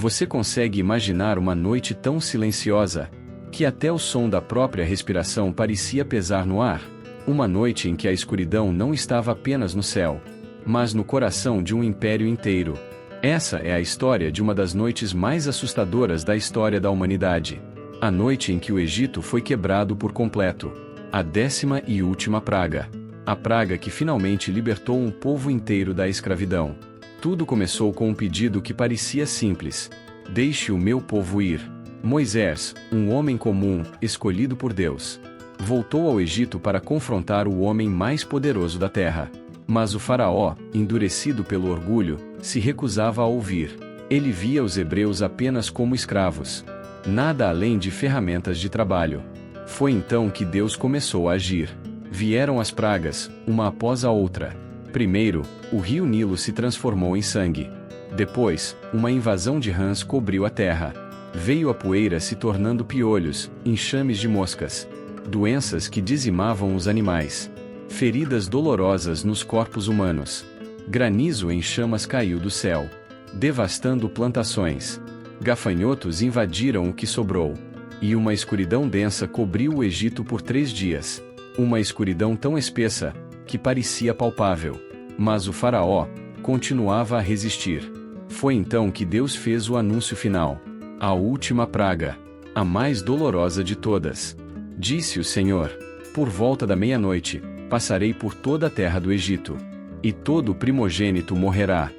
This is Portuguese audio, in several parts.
Você consegue imaginar uma noite tão silenciosa, que até o som da própria respiração parecia pesar no ar? Uma noite em que a escuridão não estava apenas no céu, mas no coração de um império inteiro. Essa é a história de uma das noites mais assustadoras da história da humanidade. A noite em que o Egito foi quebrado por completo. A 10ª e última praga. A praga que finalmente libertou um povo inteiro da escravidão. Tudo começou com um pedido que parecia simples: deixe o meu povo ir. Moisés, um homem comum, escolhido por Deus, voltou ao Egito para confrontar o homem mais poderoso da terra. Mas o faraó, endurecido pelo orgulho, se recusava a ouvir. Ele via os hebreus apenas como escravos. Nada além de ferramentas de trabalho. Foi então que Deus começou a agir. Vieram as pragas, uma após a outra. Primeiro, o rio Nilo se transformou em sangue. Depois, uma invasão de rãs cobriu a terra. Veio a poeira se tornando piolhos, enxames de moscas. Doenças que dizimavam os animais. Feridas dolorosas nos corpos humanos. Granizo em chamas caiu do céu, devastando plantações. Gafanhotos invadiram o que sobrou. E uma escuridão densa cobriu o Egito por 3 dias. Uma escuridão tão espessa, que parecia palpável. Mas o faraó continuava a resistir. Foi então que Deus fez o anúncio final. A última praga. A mais dolorosa de todas. Disse o Senhor: por volta da meia-noite, passarei por toda a terra do Egito. E todo primogênito morrerá.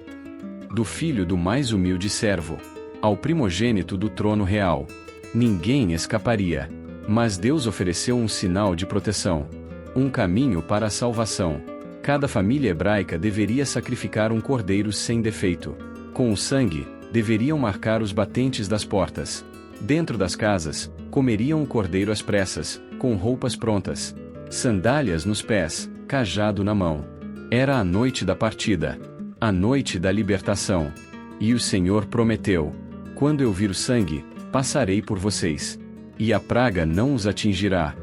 Do filho do mais humilde servo, ao primogênito do trono real. Ninguém escaparia. Mas Deus ofereceu um sinal de proteção. Um caminho para a salvação. Cada família hebraica deveria sacrificar um cordeiro sem defeito. Com o sangue, deveriam marcar os batentes das portas. Dentro das casas, comeriam o cordeiro às pressas, com roupas prontas. Sandálias nos pés, cajado na mão. Era a noite da partida. A noite da libertação. E o Senhor prometeu: quando eu vir o sangue, passarei por vocês. E a praga não os atingirá.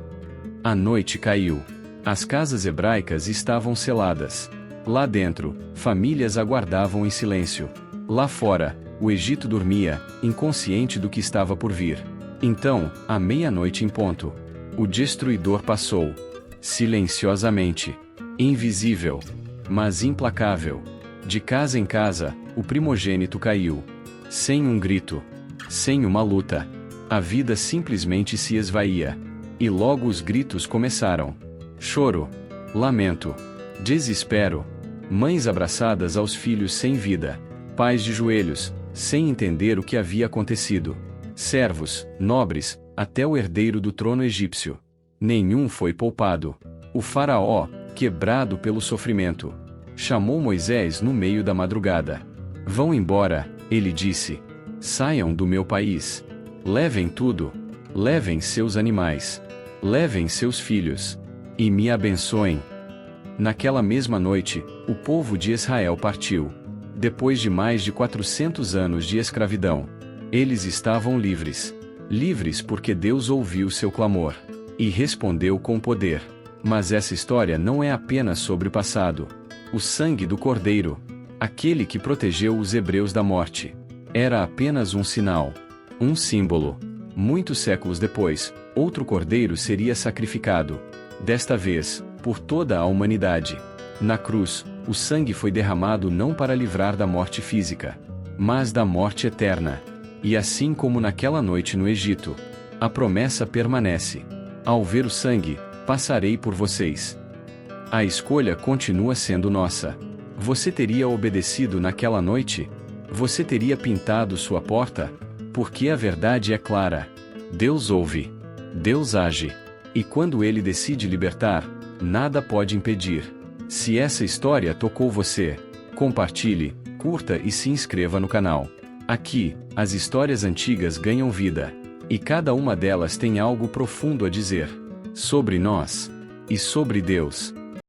A noite caiu. As casas hebraicas estavam seladas. Lá dentro, famílias aguardavam em silêncio. Lá fora, o Egito dormia, inconsciente do que estava por vir. Então, à meia-noite em ponto, o destruidor passou. Silenciosamente. Invisível. Mas implacável. De casa em casa, o primogênito caiu. Sem um grito. Sem uma luta. A vida simplesmente se esvaía. E logo os gritos começaram. Choro. Lamento. Desespero. Mães abraçadas aos filhos sem vida. Pais de joelhos, sem entender o que havia acontecido. Servos, nobres, até o herdeiro do trono egípcio. Nenhum foi poupado. O faraó, quebrado pelo sofrimento, chamou Moisés no meio da madrugada. Vão embora, ele disse. Saiam do meu país. Levem tudo. Levem seus animais. Levem seus filhos. E me abençoem. Naquela mesma noite, o povo de Israel partiu. Depois de mais de 400 anos de escravidão, eles estavam livres. Livres porque Deus ouviu seu clamor. E respondeu com poder. Mas essa história não é apenas sobre o passado. O sangue do Cordeiro, aquele que protegeu os hebreus da morte, era apenas um sinal. Um símbolo. Muitos séculos depois, outro cordeiro seria sacrificado. Desta vez, por toda a humanidade. Na cruz, o sangue foi derramado não para livrar da morte física, mas da morte eterna. E assim como naquela noite no Egito, a promessa permanece. Ao ver o sangue, passarei por vocês. A escolha continua sendo nossa. Você teria obedecido naquela noite? Você teria pintado sua porta? Porque a verdade é clara. Deus ouve. Deus age. E quando Ele decide libertar, nada pode impedir. Se essa história tocou você, compartilhe, curta e se inscreva no canal. Aqui, as histórias antigas ganham vida. E cada uma delas tem algo profundo a dizer. Sobre nós. E sobre Deus.